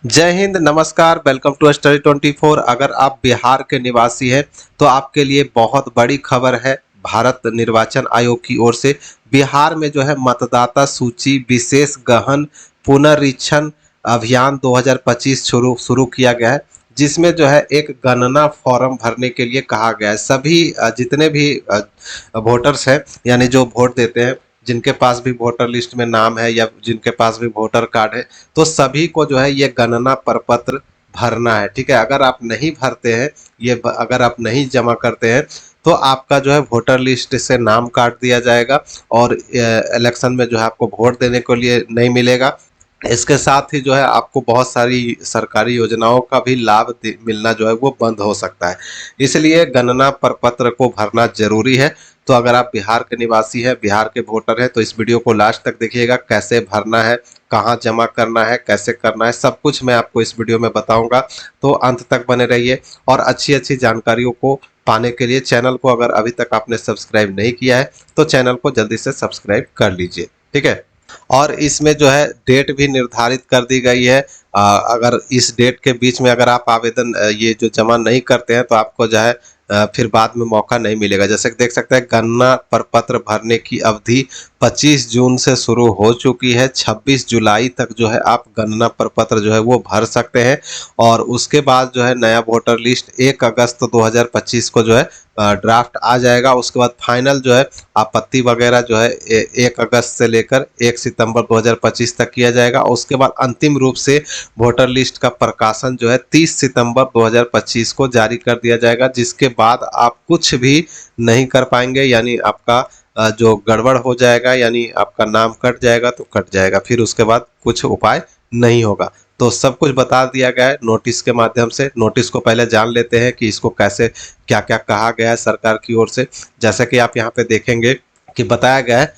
जय हिंद, नमस्कार, welcome to study 24। अगर आप बिहार के निवासी हैं तो आपके लिए बहुत बड़ी खबर है। भारत निर्वाचन आयोग की ओर से बिहार में जो है मतदाता सूची विशेष गहन पुनरीक्षण अभियान 2025 शुरू शुरू किया गया है, जिसमें जो है एक गणना फॉर्म भरने के लिए कहा गया है। सभी जितने भी वोटर्स हैं, यानी जो वोट देते हैं, जिनके पास भी वोटर लिस्ट में नाम है या जिनके पास भी वोटर कार्ड है, तो सभी को जो है ये गणना प्रपत्र भरना है। ठीक है, अगर आप नहीं भरते हैं, अगर आप नहीं जमा करते हैं तो आपका जो है वोटर लिस्ट से नाम काट दिया जाएगा और इलेक्शन में जो है आपको वोट देने के लिए नहीं मिलेगा। इसके साथ ही जो है आपको बहुत सारी सरकारी योजनाओं का भी लाभ मिलना जो है वो बंद हो सकता है। इसलिए गणना प्रपत्र को भरना जरूरी है। तो अगर आप बिहार के निवासी हैं, बिहार के वोटर हैं, तो इस वीडियो को लास्ट तक देखिएगा। कैसे भरना है, कहाँ जमा करना है, कैसे करना है, सब कुछ मैं आपको इस वीडियो में बताऊंगा। तो अंत तक बने रहिए और अच्छी अच्छी जानकारियों को पाने के लिए चैनल को अगर अभी तक आपने सब्सक्राइब नहीं किया है तो चैनल को जल्दी से सब्सक्राइब कर लीजिए। ठीक है, और इसमें जो है डेट भी निर्धारित कर दी गई है। अगर इस डेट के बीच में अगर आप आवेदन ये जो जमा नहीं करते हैं तो आपको जो है फिर बाद में मौका नहीं मिलेगा। जैसे कि देख सकते हैं, गणना प्रपत्र भरने की अवधि 25 जून से शुरू हो चुकी है। 26 जुलाई तक जो है आप गणना प्रपत्र जो है वो भर सकते हैं और उसके बाद जो है नया वोटर लिस्ट 1 अगस्त 2025 को जो है ड्राफ्ट आ जाएगा। उसके बाद फाइनल जो है आपत्ति वगैरह जो है 1 अगस्त से लेकर 1 सितंबर 2025 तक किया जाएगा। उसके बाद अंतिम रूप से वोटर लिस्ट का प्रकाशन जो है 30 सितंबर 2025 को जारी कर दिया जाएगा, जिसके बाद आप कुछ भी नहीं कर पाएंगे। यानी आपका जो गड़बड़ हो जाएगा, यानी आपका नाम कट जाएगा तो कट जाएगा, फिर उसके बाद कुछ उपाय नहीं होगा। तो सब कुछ बता दिया गया है नोटिस के माध्यम से। नोटिस को पहले जान लेते हैं कि इसको कैसे क्या क्या कहा गया है सरकार की ओर से। जैसे कि आप यहाँ पे देखेंगे कि बताया गया है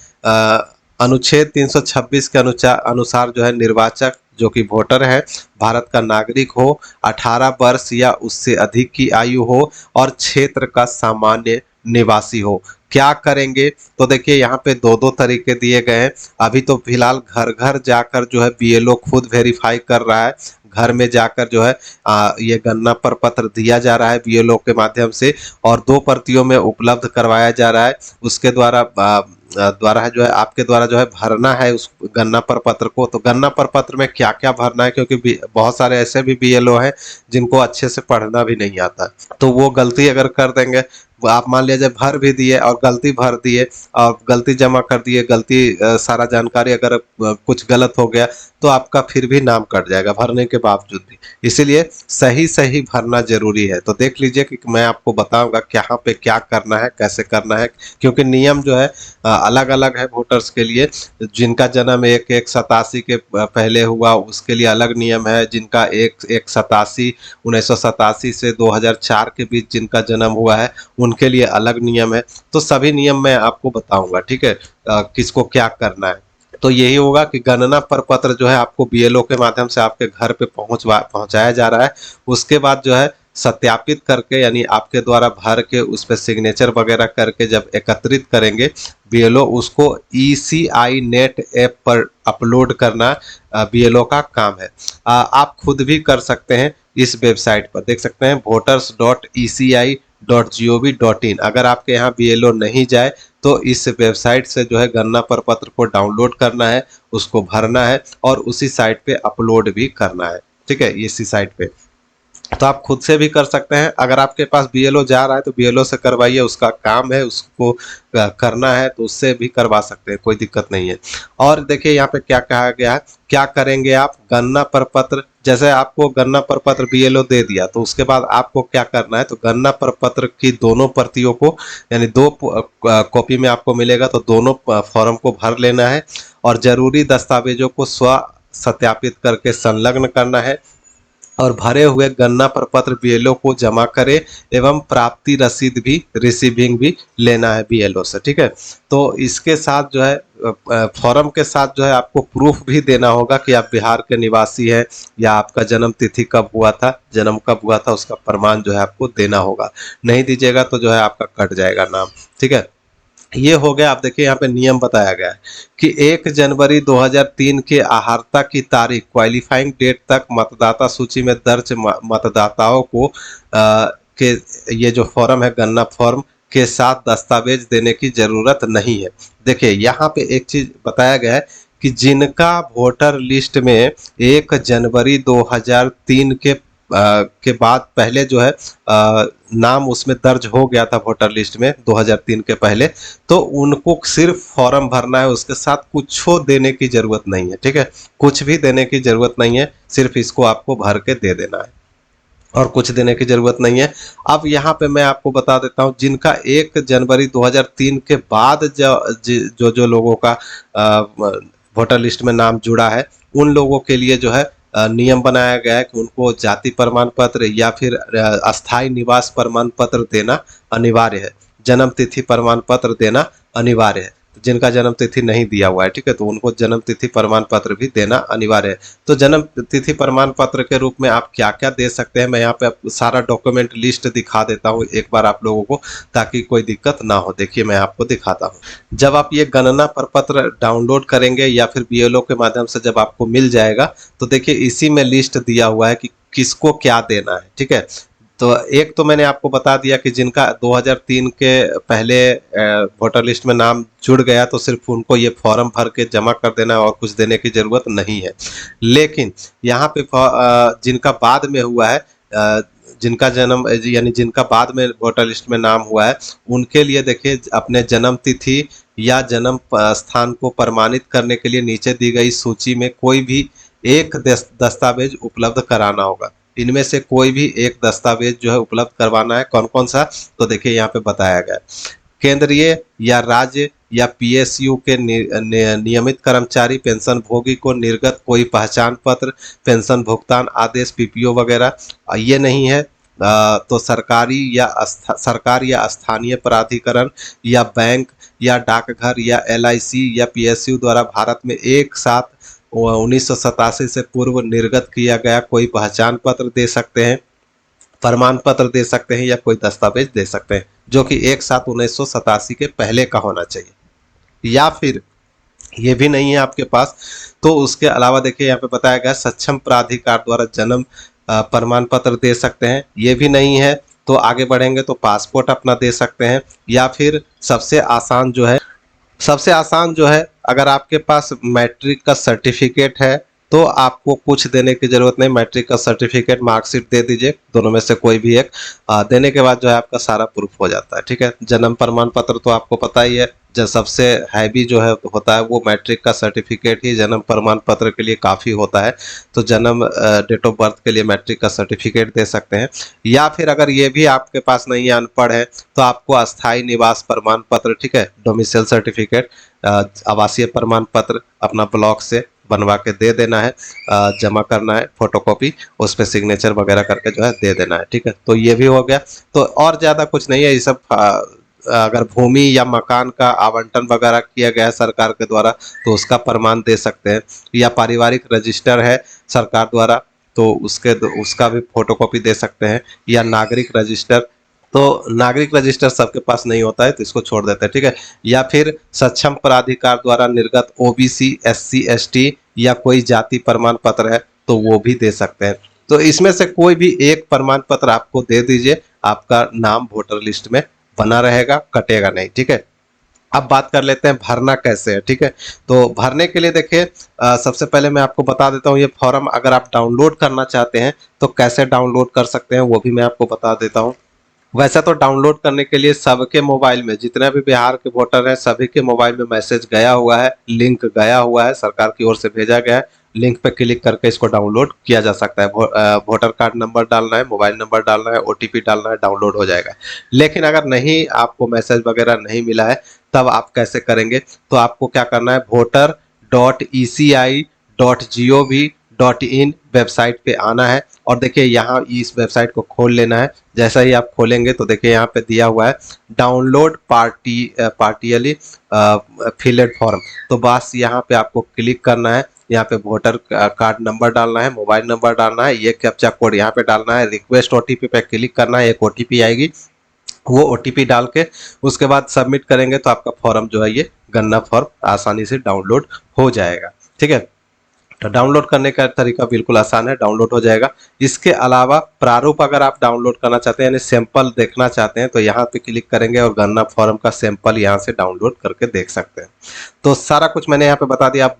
अनुच्छेद 326 के अनुसार जो है निर्वाचक जो कि वोटर है, भारत का नागरिक हो, 18 वर्ष या उससे अधिक की आयु हो और क्षेत्र का सामान्य निवासी हो। क्या करेंगे, तो देखिए यहाँ पे दो दो तरीके दिए गए हैं। अभी तो फिलहाल घर घर जाकर जो है बीएलओ खुद वेरीफाई कर रहा है। घर में जाकर जो है ये गणना प्रपत्र दिया जा रहा है बीएलओ के माध्यम से और 2 प्रतियों में उपलब्ध करवाया जा रहा है। उसके द्वारा द्वारा जो है आपके द्वारा जो है भरना है उस गणना प्रपत्र को। तो गणना प्रपत्र में क्या क्या भरना है, क्योंकि बहुत सारे ऐसे भी बीएलओ हैं जिनको अच्छे से पढ़ना भी नहीं आता, तो वो गलती अगर कर देंगे, आप मान लीजिए भर भी दिए और गलती भर दिए और गलती जमा कर दिए, गलती सारा जानकारी अगर कुछ गलत हो गया तो आपका फिर भी नाम कट जाएगा भरने के बावजूद भी। इसीलिए सही सही भरना जरूरी है। तो देख लीजिए कि मैं आपको बताऊंगा यहाँ पे क्या करना है, कैसे करना है, क्योंकि नियम जो है अलग अलग है वोटर्स के लिए। जिनका जन्म 1/1/87 के पहले हुआ उसके लिए अलग नियम है। जिनका 1/1/87 से 2004 के बीच जिनका जन्म हुआ है उनके लिए अलग नियम है। तो सभी नियम मैं आपको बताऊंगा। ठीक है, किसको क्या करना है। तो यही होगा कि गणना प्रपत्र जो है आपको बीएलओ के माध्यम से आपके घर पे पहुंचाया जा रहा है। उसके बाद जो है सत्यापित करके, यानी आपके द्वारा भर के उस पर सिग्नेचर वगैरह करके जब एकत्रित करेंगे बीएलओ, उसको ईसीआई नेट ऐप पर अपलोड करना बीएलओ का काम है। आप खुद भी कर सकते हैं। इस वेबसाइट पर देख सकते हैं voters.eci.gov.in। अगर आपके यहाँ बीएलओ नहीं जाए तो इस वेबसाइट से जो है गणना प्रपत्र को डाउनलोड करना है, उसको भरना है और उसी साइट पे अपलोड भी करना है। ठीक है, इसी साइट पे तो आप खुद से भी कर सकते हैं। अगर आपके पास बीएलओ जा रहा है तो बीएलओ से करवाइए, उसका काम है, उसको करना है तो उससे भी करवा सकते हैं, कोई दिक्कत नहीं है। और देखिए यहाँ पे क्या कहा गया है, क्या करेंगे आप। गणना प्रपत्र, जैसे आपको गणना प्रपत्र बीएलओ दे दिया तो उसके बाद आपको क्या करना है, तो गणना प्रपत्र की दोनों प्रतियों को, यानी 2 कॉपी में आपको मिलेगा, तो दोनों फॉर्म को भर लेना है और जरूरी दस्तावेजों को स्व सत्यापित करके संलग्न करना है और भरे हुए गणना प्रपत्र बीएलओ को जमा करे एवं प्राप्ति रसीद भी, रिसीविंग भी लेना है बीएलओ से। ठीक है, तो इसके साथ जो है फॉर्म के साथ जो है आपको प्रूफ भी देना होगा कि आप बिहार के निवासी हैं या आपका जन्म तिथि कब हुआ था, जन्म कब हुआ था, उसका प्रमाण जो है आपको देना होगा। नहीं दीजिएगा तो जो है आपका कट जाएगा नाम। ठीक है, ये हो गया। आप देखिए यहाँ पे नियम बताया गया है कि 1 जनवरी 2003 के आहर्ता की तारीख क्वालिफाइंग डेट तक मतदाता सूची में दर्ज मतदाताओं को के ये जो फॉर्म है गणना फॉर्म के साथ दस्तावेज देने की जरूरत नहीं है। देखिए यहाँ पे एक चीज बताया गया है कि जिनका वोटर लिस्ट में 1 जनवरी 2003 के बाद पहले जो है नाम उसमें दर्ज हो गया था वोटर लिस्ट में 2003 के पहले, तो उनको सिर्फ फॉर्म भरना है, उसके साथ कुछ देने की जरूरत नहीं है। ठीक है, कुछ भी देने की जरूरत नहीं है, सिर्फ इसको आपको भर के दे देना है और कुछ देने की जरूरत नहीं है। अब यहाँ पे मैं आपको बता देता हूँ जिनका 1 जनवरी 2003 के बाद जो लोगों का वोटर लिस्ट में नाम जुड़ा है, उन लोगों के लिए जो है नियम बनाया गया है कि उनको जाति प्रमाण पत्र या फिर अस्थायी निवास प्रमाण पत्र देना अनिवार्य है, जन्म तिथि प्रमाण पत्र देना अनिवार्य है। तो जिनका जन्म तिथि नहीं दिया हुआ है, ठीक है, तो उनको जन्म तिथि प्रमाण पत्र भी देना अनिवार्य है। तो जन्म तिथि प्रमाण पत्र के रूप में आप क्या क्या दे सकते हैं, मैं यहाँ पे सारा डॉक्यूमेंट लिस्ट दिखा देता हूँ एक बार आप लोगों को, ताकि कोई दिक्कत ना हो। देखिए मैं आपको दिखाता हूँ। जब आप ये गणना प्रपत्र डाउनलोड करेंगे या फिर बीएलओ के माध्यम से जब आपको मिल जाएगा, तो देखिए इसी में लिस्ट दिया हुआ है कि किसको क्या देना है। ठीक है, तो एक तो मैंने आपको बता दिया कि जिनका 2003 के पहले वोटर लिस्ट में नाम जुड़ गया, तो सिर्फ उनको ये फॉर्म भर के जमा कर देना है और कुछ देने की जरूरत नहीं है। लेकिन यहाँ पे जिनका बाद में हुआ है, जिनका जन्म यानी जिनका बाद में वोटर लिस्ट में नाम हुआ है, उनके लिए देखिए अपने जन्म तिथि या जन्म स्थान को प्रमाणित करने के लिए नीचे दी गई सूची में कोई भी एक दस्तावेज उपलब्ध कराना होगा। इनमें से कोई भी एक दस्तावेज जो है उपलब्ध करवाना है। कौन कौन सा, तो देखिए यहाँ पे बताया गया है। केंद्रीय या राज्य या पीएसयू के नियमित कर्मचारी पेंशन भोगी को निर्गत कोई पहचान पत्र, पेंशन भुगतान आदेश, पीपीओ वगैरह ये नहीं है, तो सरकार या स्थानीय प्राधिकरण या बैंक या डाकघर या एलआईसी या पीएसयू द्वारा भारत में एक साथ 1987 से पूर्व निर्गत किया गया कोई पहचान पत्र दे सकते हैं, प्रमाण पत्र दे सकते हैं या कोई दस्तावेज दे सकते हैं जो कि एक साथ 1987 के पहले का होना चाहिए। या फिर ये भी नहीं है आपके पास, तो उसके अलावा देखिए यहाँ पे बताया गया सक्षम प्राधिकार द्वारा जन्म प्रमाण पत्र दे सकते हैं। ये भी नहीं है तो आगे बढ़ेंगे तो पासपोर्ट अपना दे सकते हैं। या फिर सबसे आसान जो है अगर आपके पास मैट्रिक का सर्टिफिकेट है तो आपको कुछ देने की जरूरत नहीं, मैट्रिक का सर्टिफिकेट मार्कशीट दे दीजिए, दोनों में से कोई भी एक देने के बाद जो है आपका सारा प्रूफ हो जाता है। ठीक है, जन्म प्रमाण पत्र तो आपको पता ही है, जो सबसे हैवी जो है होता है वो मैट्रिक का सर्टिफिकेट ही जन्म प्रमाण पत्र के लिए काफ़ी होता है। तो जन्म डेट ऑफ बर्थ के लिए मैट्रिक का सर्टिफिकेट दे सकते हैं। या फिर अगर ये भी आपके पास नहीं है, अनपढ़ है, तो आपको अस्थायी निवास प्रमाण पत्र, ठीक है, डोमिसाइल सर्टिफिकेट, आवासीय प्रमाण पत्र अपना ब्लॉक से बनवा के दे देना है, जमा करना है फोटोकॉपी, उस पर सिग्नेचर वगैरह करके जो है दे देना है। ठीक है, तो ये भी हो गया। तो और ज़्यादा कुछ नहीं है, ये सब अगर भूमि या मकान का आवंटन वगैरह किया गया है सरकार के द्वारा तो उसका प्रमाण दे सकते हैं। या पारिवारिक रजिस्टर है सरकार द्वारा तो उसका भी फोटोकॉपी दे सकते हैं। या नागरिक रजिस्टर, तो नागरिक रजिस्टर सबके पास नहीं होता है तो इसको छोड़ देते हैं। ठीक है, या फिर सक्षम प्राधिकार द्वारा निर्गत ओबीसी, एससी, एसटी या कोई जाति प्रमाण पत्र है तो वो भी दे सकते हैं। तो इसमें से कोई भी एक प्रमाण पत्र आपको दे दीजिए, आपका नाम वोटर लिस्ट में बना रहेगा, कटेगा नहीं। ठीक है, अब बात कर लेते हैं भरना कैसे है। ठीक है, तो भरने के लिए देखिए सबसे पहले मैं आपको बता देता हूँ, ये फॉर्म अगर आप डाउनलोड करना चाहते हैं तो कैसे डाउनलोड कर सकते हैं वो भी मैं आपको बता देता हूँ। वैसे तो डाउनलोड करने के लिए सबके मोबाइल में, जितने भी बिहार के वोटर हैं सभी के मोबाइल में मैसेज गया हुआ है, लिंक गया हुआ है, सरकार की ओर से भेजा गया है। लिंक पे क्लिक करके इसको डाउनलोड किया जा सकता है। वोटर कार्ड नंबर डालना है, मोबाइल नंबर डालना है, ओटीपी डालना है, डाउनलोड हो जाएगा। लेकिन अगर नहीं, आपको मैसेज वगैरह नहीं मिला है, तब आप कैसे करेंगे, तो आपको क्या करना है, voter.eci.gov.in वेबसाइट पे आना है और देखिए यहाँ इस वेबसाइट को खोल लेना है। जैसा ही आप खोलेंगे तो देखिए यहाँ पे दिया हुआ है डाउनलोड पार्टियली फिल्ड फॉर्म, तो बस यहाँ पे आपको क्लिक करना है। यहाँ पे वोटर कार्ड नंबर डालना है, मोबाइल नंबर डालना है, ये कैप्चा कोड यहाँ पे डालना है, रिक्वेस्ट ओटीपी पे क्लिक करना है, एक ओटीपी आएगी, वो ओटीपी डाल के उसके बाद सबमिट करेंगे तो आपका फॉर्म जो है ये गन्ना फॉर्म आसानी से डाउनलोड हो जाएगा। ठीक है, तो डाउनलोड करने का तरीका बिल्कुल आसान है, डाउनलोड हो जाएगा। इसके अलावा प्रारूप अगर आप डाउनलोड करना चाहते हैं यानी सैंपल देखना चाहते हैं तो यहाँ पे क्लिक करेंगे और गन्ना फॉर्म का सैंपल यहाँ से डाउनलोड करके देख सकते हैं। तो सारा कुछ मैंने यहाँ पे बता दिया। आप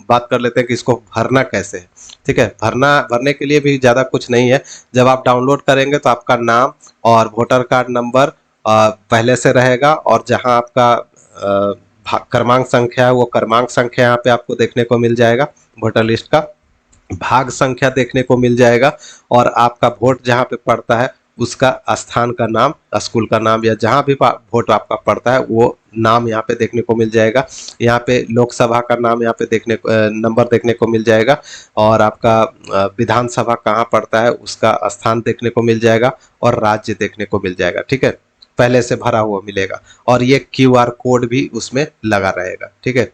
बात कर लेते हैं कि इसको भरना कैसे है। ठीक है, भरने के लिए भी ज़्यादा कुछ नहीं है। जब आप डाउनलोड करेंगे तो आपका नाम और वोटर कार्ड नंबर पहले से रहेगा, और जहाँ आपका क्रमांक संख्या है वो क्रमांक संख्या यहाँ पे आपको देखने को मिल जाएगा, वोटर लिस्ट का भाग संख्या देखने को मिल जाएगा, और आपका वोट जहाँ पे पड़ता है उसका स्थान का नाम, स्कूल का नाम, या जहाँ भी वोट आपका पड़ता है वो नाम यहाँ पे देखने को मिल जाएगा। यहाँ पे लोकसभा का नाम यहाँ पे नंबर देखने को मिल जाएगा, और आपका विधानसभा कहाँ पड़ता है उसका स्थान देखने को मिल जाएगा, और राज्य देखने को मिल जाएगा। ठीक है, पहले से भरा हुआ मिलेगा, और ये क्यूआर कोड भी उसमें लगा रहेगा। ठीक है,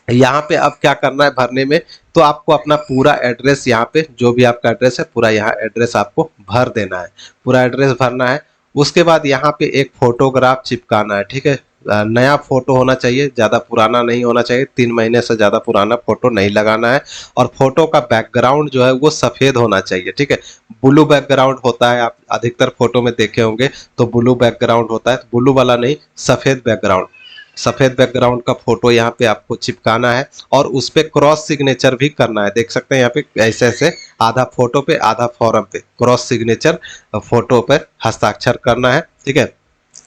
यहाँ पे अब क्या करना है भरने में, तो आपको अपना पूरा एड्रेस यहाँ पे जो भी आपका एड्रेस है पूरा यहाँ एड्रेस आपको भर देना है, पूरा एड्रेस भरना है। उसके बाद यहाँ पे एक फोटोग्राफ चिपकाना है। ठीक है, नया फोटो होना चाहिए, ज़्यादा पुराना नहीं होना चाहिए, 3 महीने से ज़्यादा पुराना फोटो नहीं लगाना है, और फोटो का बैकग्राउंड जो है वो सफ़ेद होना चाहिए। ठीक है, ब्लू बैकग्राउंड होता है, आप अधिकतर फोटो में देखे होंगे तो ब्लू बैकग्राउंड होता है, ब्लू वाला नहीं, सफ़ेद बैकग्राउंड, सफेद बैकग्राउंड का फोटो यहाँ पे आपको चिपकाना है, और उस पे क्रॉस सिग्नेचर भी करना है। देख सकते हैं यहाँ पे ऐसे ऐसे आधा फोटो पे आधा फॉर्म पे क्रॉस सिग्नेचर फोटो पर हस्ताक्षर करना है। ठीक है,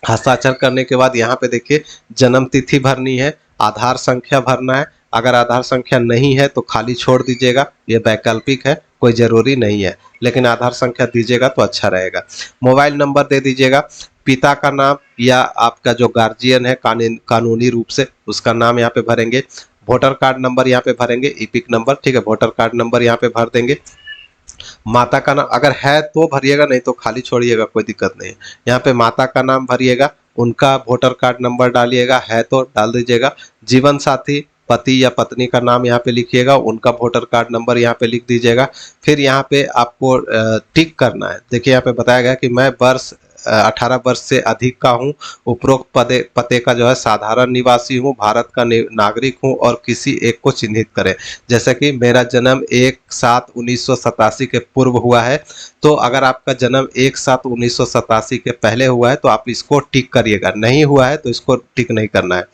हस्ताक्षर करने के बाद यहाँ पे देखिए जन्म तिथि भरनी है, आधार संख्या भरना है। अगर आधार संख्या नहीं है तो खाली छोड़ दीजिएगा, ये वैकल्पिक है, कोई ज़रूरी नहीं है, लेकिन आधार संख्या दीजिएगा तो अच्छा रहेगा। मोबाइल नंबर दे दीजिएगा, पिता का नाम या आपका जो गार्जियन है कानूनी रूप से उसका नाम यहाँ पे भरेंगे। वोटर कार्ड नंबर यहाँ पे भरेंगे, ईपिक नंबर। ठीक है, वोटर कार्ड नंबर यहाँ पे भर देंगे। माता का नाम अगर है तो भरिएगा, नहीं तो खाली छोड़िएगा, कोई दिक्कत नहीं है। यहाँ पे माता का नाम भरिएगा, उनका वोटर कार्ड नंबर डालिएगा, है तो डाल दीजिएगा। जीवन साथी पति या पत्नी का नाम यहाँ पे लिखिएगा, उनका वोटर कार्ड नंबर यहाँ पे लिख दीजिएगा। फिर यहाँ पे आपको टिक करना है। देखिए यहाँ पे बताया गया कि मैं वर्ष 18 वर्ष से अधिक का हूँ, उपरोक्त पते का जो है साधारण निवासी हूँ, भारत का नागरिक हूँ, और किसी एक को चिन्हित करें। जैसे कि मेरा जन्म 1/7/1987 के पूर्व हुआ है, तो अगर आपका जन्म 1/7/1987 के पहले हुआ है तो आप इसको टिक करिएगा, नहीं हुआ है तो इसको टिक नहीं करना है।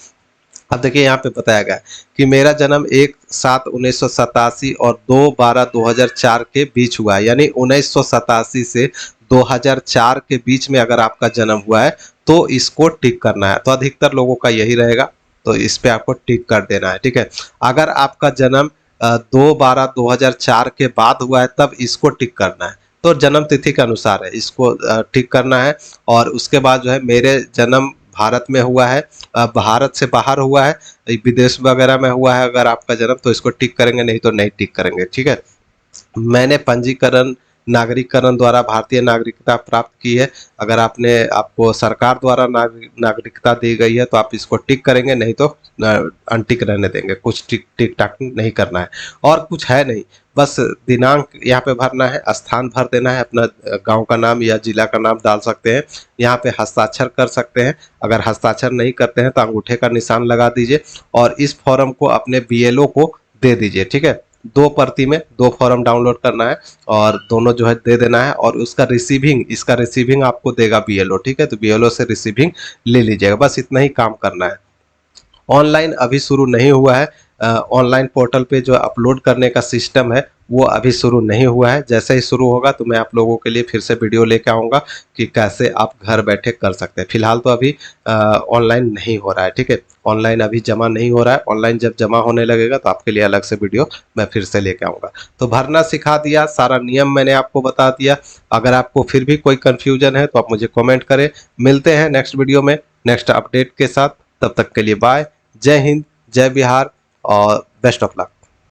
अब देखिए यहाँ पे बताया गया कि मेरा जन्म 1/7/1987 और 2/12/2004 के बीच हुआ है, यानी 1987 से 2004 के बीच में अगर आपका जन्म हुआ है तो इसको टिक करना है। तो अधिकतर लोगों का यही रहेगा, तो इस पे आपको टिक कर देना है। ठीक है, अगर आपका जन्म 2/12/2004 के बाद हुआ है तब इसको टिक करना है, तो जन्म तिथि के अनुसार है, इसको टिक करना है। और उसके बाद जो है मेरे जन्म भारत में हुआ है, भारत से बाहर हुआ है, विदेश वगैरह में हुआ है अगर आपका जन्म, तो इसको टिक करेंगे, नहीं तो नहीं टिक करेंगे। ठीक है, मैंने पंजीकरण नागरिककरण द्वारा भारतीय नागरिकता प्राप्त की है, अगर आपको सरकार द्वारा नागरिकता दी गई है तो आप इसको टिक करेंगे, नहीं तो अनटिक रहने देंगे, कुछ टिक टाक नहीं करना है। और कुछ है नहीं, बस दिनांक यहाँ पे भरना है, स्थान भर देना है, अपना गांव का नाम या जिला का नाम डाल सकते हैं। यहाँ पे हस्ताक्षर कर सकते हैं, अगर हस्ताक्षर नहीं करते हैं तो अंगूठे का निशान लगा दीजिए, और इस फॉर्म को अपने बीएलओ को दे दीजिए। ठीक है, 2 प्रति में 2 फॉर्म डाउनलोड करना है और दोनों जो है दे देना है, और उसका इसका रिसीविंग आपको देगा बीएलओ। ठीक है, तो बीएलओ से रिसीविंग ले लीजिएगा, बस इतना ही काम करना है। ऑनलाइन अभी शुरू नहीं हुआ है, ऑनलाइन पोर्टल पे जो अपलोड करने का सिस्टम है वो अभी शुरू नहीं हुआ है। जैसे ही शुरू होगा तो मैं आप लोगों के लिए फिर से वीडियो लेके आऊँगा कि कैसे आप घर बैठे कर सकते हैं। फिलहाल तो अभी ऑनलाइन नहीं हो रहा है। ठीक है, ऑनलाइन अभी जमा नहीं हो रहा है, ऑनलाइन जब जमा होने लगेगा तो आपके लिए अलग से वीडियो मैं फिर से लेके आऊँगा। तो भरना सिखा दिया, सारा नियम मैंने आपको बता दिया। अगर आपको फिर भी कोई कन्फ्यूजन है तो आप मुझे कॉमेंट करें। मिलते हैं नेक्स्ट वीडियो में नेक्स्ट अपडेट के साथ, तब तक के लिए बाय। जय हिंद, जय बिहार और बेस्ट ऑफ लक।